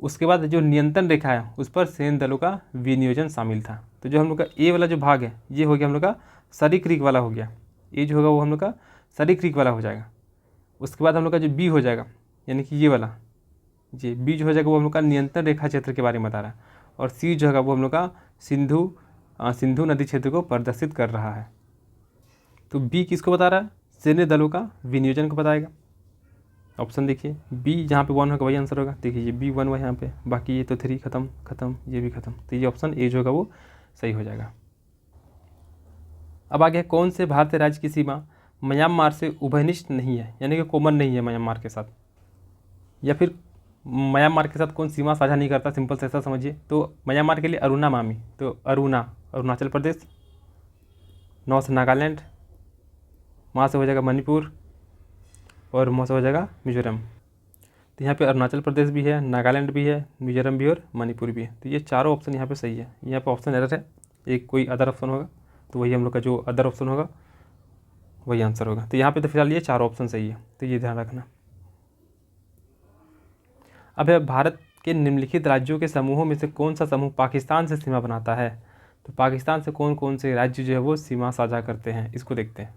उसके बाद जो नियंत्रण रेखा है उस पर सैन्य दलों का विनियोजन शामिल था। तो जो हम लोग का ए वाला जो भाग है ये हो गया हम लोग का सरी क्रीक वाला हो गया, ये जो होगा वो हम लोग का सरी क्रीक वाला हो जाएगा। उसके बाद हम लोग का जो बी हो जाएगा, यानी कि ये वाला, ये बी जो हो जाएगा वो हम लोग का नियंत्रण रेखा क्षेत्र के बारे में बता रहा है, और सी जो होगा वो हम लोग का सिंधु नदी क्षेत्र को प्रदर्शित कर रहा है। तो बी किसको बता रहा है, सैन्य दलों का विनियोजन को बताएगा। ऑप्शन देखिए, बी जहाँ पे 1 होगा वही आंसर होगा। देखिए ये B1 हुआ यहाँ पे, बाकी ये तो 3 खत्म खत्म, ये भी खत्म। तो ये ऑप्शन ए जो होगा वो सही हो जाएगा। अब आगे कौन से भारतीय राज्य की सीमा म्यांमार से उभयनिष्ठ नहीं है, यानी कि कॉमन नहीं है म्यांमार के साथ, या फिर म्यांमार के साथ कौन सीमा साझा नहीं करता, सिंपल से ऐसा समझिए। तो म्यांमार के लिए अरुणा मामी, तो अरुणाचल प्रदेश, नॉर्थ नागालैंड, वहाँ से हो जाएगा मणिपुर, और वहाँ से हो जाएगा मिजोरम। तो यहाँ पे अरुणाचल प्रदेश भी है, नागालैंड भी है, मिजोरम भी और मणिपुर भी है। तो ये चारों ऑप्शन यहाँ पे सही है। यहाँ पे ऑप्शन एरर है, एक कोई अदर ऑप्शन होगा, तो वही हम लोग का जो अदर ऑप्शन होगा वही आंसर होगा। तो यहाँ पे तो फिलहाल ये चारों ऑप्शन सही है, तो ये ध्यान रखना। अब है भारत के निम्नलिखित राज्यों के समूहों में से कौन सा समूह पाकिस्तान से सीमा बनाता है। तो पाकिस्तान से कौन कौन से राज्य जो है वो सीमा साझा करते हैं, इसको देखते हैं।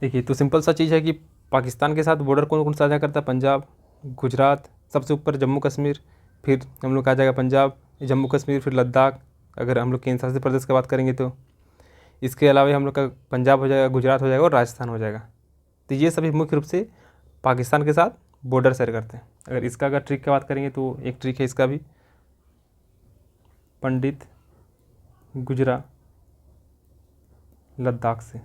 देखिए तो सिंपल सा चीज़ है कि पाकिस्तान के साथ बॉर्डर कौन कौन साझा करता है, पंजाब, गुजरात, सबसे ऊपर जम्मू कश्मीर, फिर हम लोग आ जाएगा पंजाब, जम्मू कश्मीर, फिर लद्दाख। अगर हम लोग केंद्र शासित प्रदेश की बात करेंगे तो इसके अलावा हम लोग का पंजाब हो जाएगा, गुजरात हो जाएगा और राजस्थान हो जाएगा। तो ये सभी मुख्य रूप से पाकिस्तान के साथ बॉर्डर शेयर करते हैं। अगर इसका अगर ट्रिक की बात करेंगे तो एक ट्रिक है इसका भी, पंडित गुजरा लद्दाख से।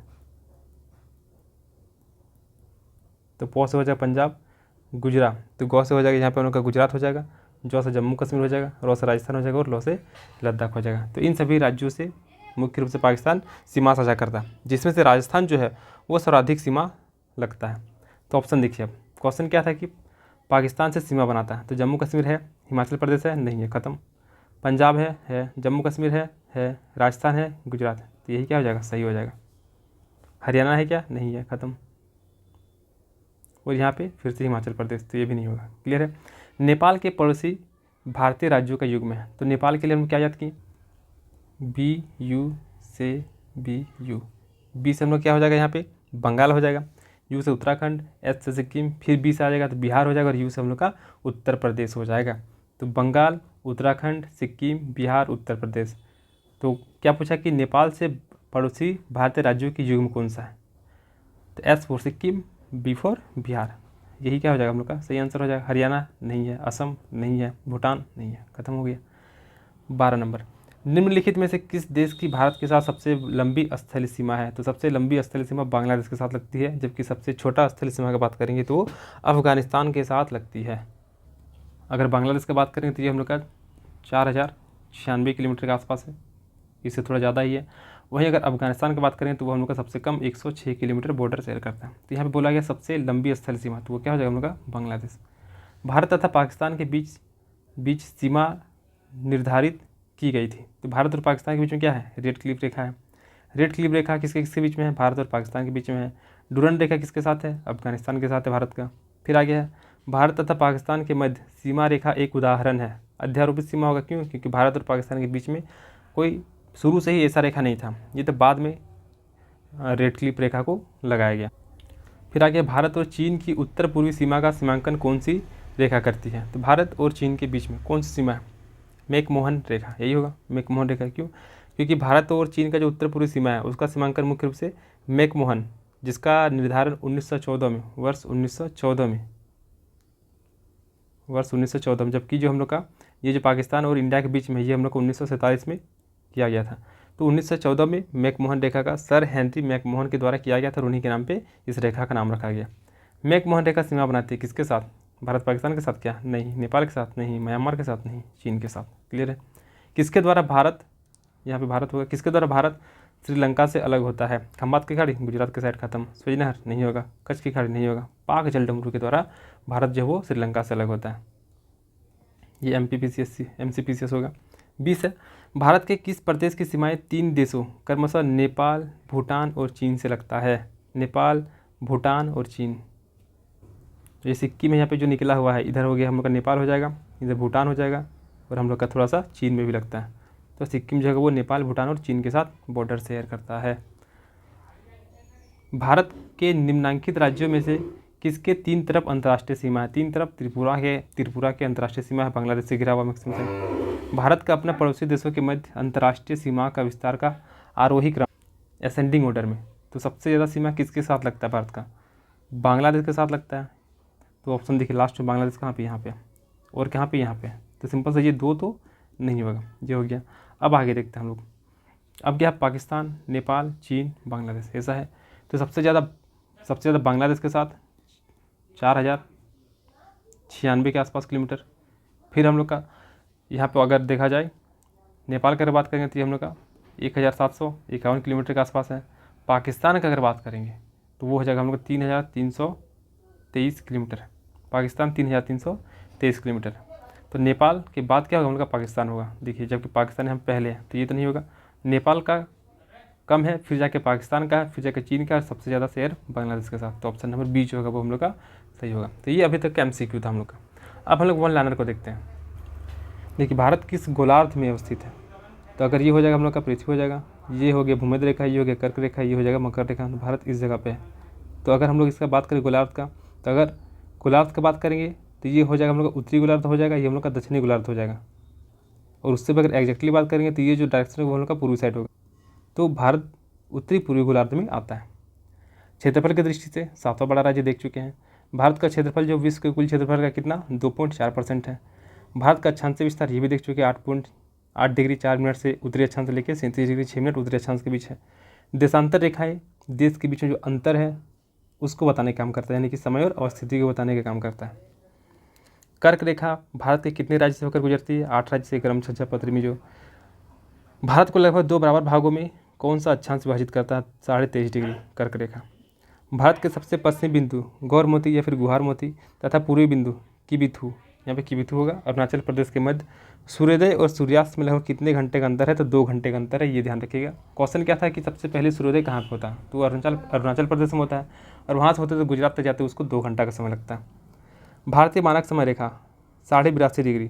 तो पौ से हो जाएगा पंजाब, गुजरा तो गौ से हो जाएगा यहाँ पे उनका गुजरात हो जाएगा, जौ से जम्मू कश्मीर हो जाएगा, रौ से राजस्थान हो जाएगा और लौ से लद्दाख हो जाएगा। तो इन सभी राज्यों से मुख्य रूप से पाकिस्तान सीमा साझा करता है, जिसमें से राजस्थान जो है वो सर्वाधिक सीमा लगता है। तो ऑप्शन देखिए, अब क्वेश्चन क्या था कि पाकिस्तान से सीमा बनाता है। तो जम्मू कश्मीर है, हिमाचल प्रदेश है, नहीं है, ख़त्म। पंजाब है, जम्मू कश्मीर है, राजस्थान है, गुजरात है। तो यही क्या हो जाएगा, सही हो जाएगा। हरियाणा है क्या, नहीं है, ख़त्म। और यहाँ पे फिर से हिमाचल प्रदेश, तो ये भी नहीं होगा, क्लियर है। नेपाल के पड़ोसी भारतीय राज्यों का युग्म है। तो नेपाल के लिए हम क्या याद किए, BU से BU, बी से हम लोग क्या हो जाएगा यहाँ पे बंगाल हो जाएगा, यू से उत्तराखंड, एस से सिक्किम, फिर बी से आ जाएगा तो बिहार हो जाएगा, और यू से हम लोग का उत्तर प्रदेश हो जाएगा। तो बंगाल, उत्तराखंड, सिक्किम, बिहार, उत्तर प्रदेश। तो क्या पूछा कि नेपाल से पड़ोसी भारतीय राज्यों की युग्म कौन सा है, तो S for Sikkim, B for Bihar, यही क्या हो जाएगा हम लोग का सही आंसर हो जाएगा। हरियाणा नहीं है, असम नहीं है, भूटान नहीं है, खत्म हो गया। 12 नंबर, निम्नलिखित में से किस देश की भारत के साथ सबसे लंबी स्थलीय सीमा है, तो सबसे लंबी स्थलीय सीमा बांग्लादेश के साथ लगती है, जबकि सबसे छोटा स्थलीय सीमा की बात करेंगे तो वो अफगानिस्तान के साथ लगती है। अगर बांग्लादेश की बात करेंगे तो ये हम लोग का 4096 किलोमीटर के आसपास है, इससे थोड़ा ज़्यादा ही है। वहीं अगर अफगानिस्तान की बात करें तो वो हम लोग का सबसे कम 106 किलोमीटर बॉर्डर शेयर करता है। तो यहाँ पे बोला गया सबसे लंबी स्थलीय सीमा, तो वो क्या हो जाएगा हम लोग का बांग्लादेश। भारत तथा पाकिस्तान के बीच सीमा निर्धारित की गई थी, तो भारत और पाकिस्तान के बीच में क्या है, रेड क्लिफ रेखा है। रेड क्लिफ रेखा किसके किसके बीच में है, भारत और पाकिस्तान के बीच में है। डूरन रेखा किसके साथ है, अफगानिस्तान के साथ है भारत का। फिर आगे है भारत तथा पाकिस्तान के मध्य सीमा रेखा एक उदाहरण है, अध्यारोपित सीमा होगा, क्यों, क्योंकि भारत और पाकिस्तान के बीच में कोई शुरू से ही ऐसा रेखा नहीं था, ये तो बाद में रेड क्लिफ रेखा को लगाया गया। फिर आगे भारत और चीन की उत्तर पूर्वी सीमा का सीमांकन कौन सी रेखा करती है, तो भारत और चीन के बीच में कौन सी सीमा है, मैकमोहन रेखा, यही होगा मैकमोहन रेखा। क्यों, क्योंकि भारत और चीन का जो उत्तर पूर्वी सीमा है उसका सीमांकन मुख्य रूप से मैकमोहन, जिसका निर्धारण 1914 में, वर्ष 1914 में, जबकि जो हम लोग का ये जो पाकिस्तान और इंडिया के बीच में ये हम लोग को 1947 में किया गया था। तो 1914 में मैकमोहन रेखा का सर हेनरी मैकमोहन के द्वारा किया गया था, और उन्हीं के नाम पे इस रेखा का नाम रखा गया। मैकमोहन रेखा सीमा बनाती है किसके साथ, भारत पाकिस्तान के साथ क्या, नहीं, नेपाल के साथ नहीं, म्यांमार के साथ नहीं, चीन के साथ। क्लियर है। किसके द्वारा भारत, यहाँ पे भारत होगा, किसके द्वारा भारत श्रीलंका से अलग होता है, खंबात की खाड़ी गुजरात के साइड खत्म, स्वेज नहर नहीं होगा, कच्छ की खाड़ी नहीं होगा, पाक जलडमरू के द्वारा भारत जो है वो श्रीलंका से अलग होता है। ये MCPCS होगा। 20 है भारत के किस प्रदेश की सीमाएं 3 देशों क्रमशः नेपाल, भूटान और चीन से लगता है, नेपाल, भूटान और चीन। ये सिक्किम में यहाँ पे जो निकला हुआ है, इधर हो गया हम लोग का नेपाल हो जाएगा, इधर भूटान हो जाएगा, और हम लोग का थोड़ा सा चीन में भी लगता है। तो सिक्किम जो है वो नेपाल, भूटान और चीन के साथ बॉर्डर शेयर करता है। भारत के निम्नांकित राज्यों में से किसके 3 तरफ अंतर्राष्ट्रीय सीमा है, 3 तरफ, त्रिपुरा के अंतर्राष्ट्रीय सीमा है, बांग्लादेश से घिरा हुआ मैक्सिमम से। भारत का अपना पड़ोसी देशों के मध्य अंतर्राष्ट्रीय सीमा का विस्तार का आरोही क्रम, असेंडिंग ऑर्डर में, तो सबसे ज़्यादा सीमा किसके साथ लगता है भारत का, बांग्लादेश के साथ लगता है। तो ऑप्शन देखिए लास्ट में, बांग्लादेश कहाँ पे, यहाँ पे, और कहाँ पे, यहाँ पे। तो सिंपल से ये 2 तो नहीं होगा, ये हो गया। अब आगे देखते हैं हम लोग, अब क्या, पाकिस्तान, नेपाल, चीन, बांग्लादेश, ऐसा है। तो सबसे ज़्यादा बांग्लादेश के साथ 4096 के आसपास किलोमीटर। फिर हम लोग का यहाँ पे अगर देखा जाए नेपाल की अगर बात करेंगे तो ये हम लोग का 1751 किलोमीटर के आसपास है। पाकिस्तान की अगर बात करेंगे तो वो हो जाएगा हम लोग का 3323 किलोमीटर, पाकिस्तान 3323 किलोमीटर। तो नेपाल के बाद क्या होगा हम लोग का पाकिस्तान होगा, देखिए, जबकि पाकिस्तान हम पहले हैं तो ये तो नहीं होगा, नेपाल का कम है, फिर जाके पाकिस्तान का है, फिर जाके चीन का, और सबसे ज़्यादा शेयर बांग्लादेश के साथ। तो ऑप्शन नंबर बी जो होगा वो हम लोग का सही होगा। तो ये अभी तक का MCQ था हम लोग का। अब हम लोग वन लाइनर को देखते हैं। देखिए, भारत किस गोलार्ध में अवस्थित है, तो अगर ये हो जाएगा हम लोग का पृथ्वी हो जाएगा, ये हो गया भूमध्य रेखा, ये हो गया कर्क रेखा, ये हो जाएगा मकर रेखा, तो भारत इस जगह पे है। तो अगर हम लोग इसका बात करें गोलार्ध का, तो अगर गोलार्ध की बात करेंगे तो ये हो जाएगा हम लोग का उत्तरी गोलार्ध हो जाएगा, ये हम लोग का दक्षिणी गोलार्ध हो जाएगा। और उससे अगर एग्जैक्टली बात करेंगे तो ये जो डायरेक्शन है वो हम लोग का पूर्वी साइड होगा। तो भारत उत्तरी पूर्वी गोलार्ध में आता है। क्षेत्रफल की दृष्टि से 7वां बड़ा राज्य देख चुके हैं। भारत का क्षेत्रफल जो विश्व के कुल क्षेत्रफल का कितना 2.4% है। भारत का अक्षांश विस्तार ये भी देख चुके हैं, 8.8 डिग्री 4 मिनट से उत्तरी अक्षांश से लेकर 37 डिग्री 6 मिनट उत्तरी अक्षांश के बीच है। देशांतर रेखाएं देश के बीच में जो अंतर है उसको बताने का काम करता है, यानी कि समय और अवस्थिति को बताने का काम करता है। कर्क रेखा भारत के कितने राज्य से होकर गुजरती है, 8 राज्य से। क्रम छज्जा पत्री में जो भारत को लगभग 2 बराबर भागों में कौन सा अक्षांश विभाजित करता है, 23.5 डिग्री कर्क रेखा। भारत के सबसे पश्चिमी बिंदु गौर मोती या फिर गुहार मोती तथा पूर्वी बिंदु किबिथु, यहाँ पे किबिथु होगा, अरुणाचल प्रदेश के मध्य। सूर्योदय और सूर्यास्त में लगभग कितने घंटे का अंतर है, तो 2 घंटे का अंतर है, ये ध्यान रखिएगा। क्वेश्चन क्या था कि सबसे पहले सूर्योदय कहाँ पे होता है, तो अरुणाचल प्रदेश में होता है, और वहाँ से होते तो गुजरात तक जाते उसको 2 घंटा का समय लगता है। भारतीय मानक समय रेखा 82.5 डिग्री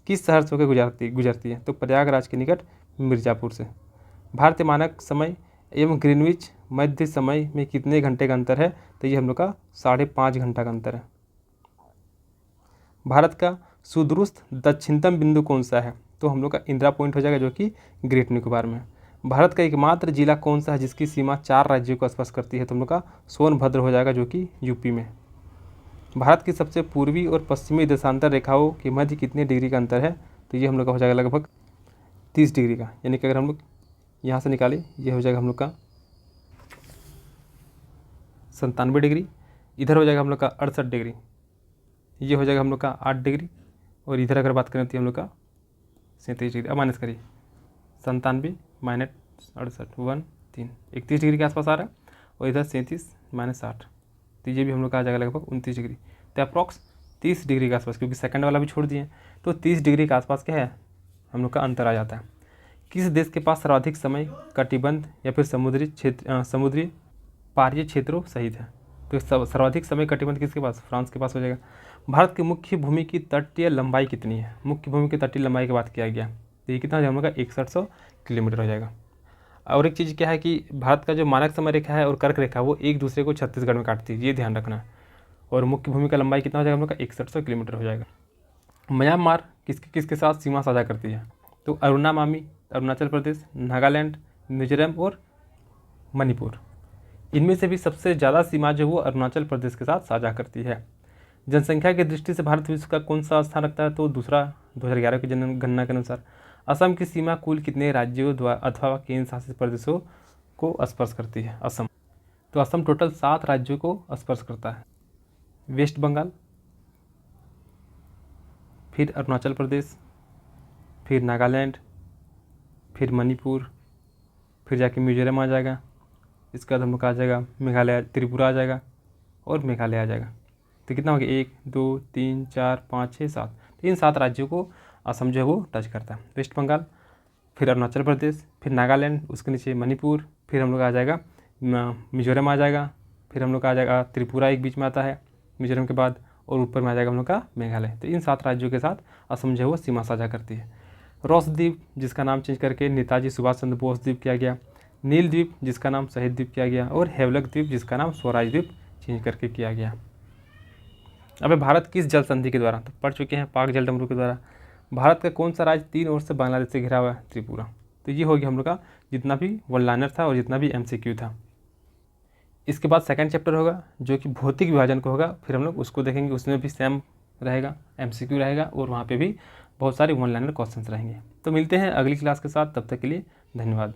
किस शहर से होकर गुजरती है? तो प्रयागराज के निकट मिर्ज़ापुर से। भारतीय मानक समय एवं ग्रीनविच मध्य समय में कितने घंटे का अंतर है? तो ये हम लोग का 5.5 घंटा का अंतर है। भारत का सुदूरस्थ दक्षिणतम बिंदु कौन सा है? तो हम लोग का इंदिरा पॉइंट हो जाएगा, जो कि ग्रेट निकोबार में। भारत का एकमात्र जिला कौन सा है जिसकी सीमा 4 राज्यों को स्पर्श करती है? तो हम लोग का सोनभद्र हो जाएगा, जो कि यूपी में। भारत की सबसे पूर्वी और पश्चिमी देशांतर रेखाओं के मध्य कितने डिग्री का अंतर है? तो ये हम लोग का हो जाएगा लगभग 30 डिग्री का। यानी कि अगर हम लोग यहाँ से निकालें, ये हो जाएगा हम लोग का 97 डिग्री, इधर हो जाएगा हम लोग का 68 डिग्री, ये हो जाएगा हम लोग का 8 डिग्री, और इधर अगर बात करें तो हम लोग का 37 डिग्री। अब माइनस करिए, 97 माइनस 68 1 3 31 डिग्री के आसपास आ रहा है, और इधर 37 माइनस 60, तो ये भी हम लोग का आ जाएगा लगभग 29 डिग्री। तो अप्रॉक्स 30 डिग्री के आसपास, क्योंकि सेकंड वाला भी छोड़ दिए, तो 30 डिग्री के आसपास क्या है हम लोग का अंतर आ जाता है। किस देश के पास सर्वाधिक समय कटिबंध या फिर समुद्री पारीय क्षेत्रों सहित है? तो सर्वाधिक समय कटिबंध किसके पास? फ्रांस के पास हो जाएगा। भारत की मुख्य भूमि की तटीय लंबाई कितनी है? मुख्य भूमि की तटीय लंबाई की बात किया गया, तो ये कितना हो जाएगा हम लोग का 6100 किलोमीटर हो जाएगा। और एक चीज़ क्या है कि भारत का जो मानक समय रेखा है और कर्क रेखा, वो एक दूसरे को छत्तीसगढ़ में काटती है, ये ध्यान रखना है। और मुख्य भूमि का लंबाई कितना हो जाएगा हम लोग का 6100 किलोमीटर हो जाएगा। म्यांमार किसके साथ सीमा साझा करती है? तो अरुणाचल प्रदेश, नागालैंड, मिजोरम और मणिपुर। इनमें से भी सबसे ज़्यादा सीमा जो वो अरुणाचल प्रदेश के साथ साझा करती है। जनसंख्या की दृष्टि से भारत विश्व का कौन सा स्थान रखता है? तो दूसरा, 2011 की जनगणना के अनुसार। असम की सीमा कुल कितने राज्यों द्वारा अथवा केंद्र शासित प्रदेशों को स्पर्श करती है? असम, तो असम टोटल 7 राज्यों को स्पर्श करता है। वेस्ट बंगाल, फिर अरुणाचल प्रदेश, फिर नागालैंड, फिर मणिपुर, फिर जाके मिजोरम आ जाएगा, इसके बाद हम लोग का आ जाएगा मेघालय, त्रिपुरा आ जाएगा, और मेघालय आ जाएगा। तो कितना हो गया? 1 2 3 4 5 6 7, तो इन 7 राज्यों को असम जो है वो टच करता है। वेस्ट बंगाल, फिर अरुणाचल प्रदेश, फिर नागालैंड, उसके नीचे मणिपुर, फिर हम लोग आ जाएगा मिजोरम आ जाएगा, फिर हम लोग का आ जाएगा त्रिपुरा, एक बीच में आता है मिजोरम के बाद, और ऊपर में आ जाएगा हम लोग का मेघालय। तो इन 7 राज्यों के साथ असम जो है वो सीमा साझा करती है। रॉस द्वीप, जिसका नाम चेंज करके नेताजी सुभाष चंद्र बोस द्वीप किया गया। नील द्वीप, जिसका नाम शहीद द्वीप किया गया। और हेवलक द्वीप, जिसका नाम स्वराज द्वीप चेंज करके किया गया। अब भारत किस जल संधि के द्वारा, तो पढ़ चुके हैं, पाक जल डमरू के द्वारा। भारत का कौन सा राज्य 3 ओर से बांग्लादेश से घिरा हुआ है? त्रिपुरा। तो ये हो गया हम लोग का जितना भी वन लाइनर था और जितना भी MCQ था। इसके बाद सेकंड चैप्टर होगा जो कि भौतिक विभाजन को होगा, फिर हम लोग उसको देखेंगे, उसमें भी सेम रहेगा, MCQ रहेगा, और वहाँ पे भी बहुत सारे वन लाइनर क्वेश्चंस रहेंगे। तो मिलते हैं अगली क्लास के साथ, तब तक के लिए धन्यवाद।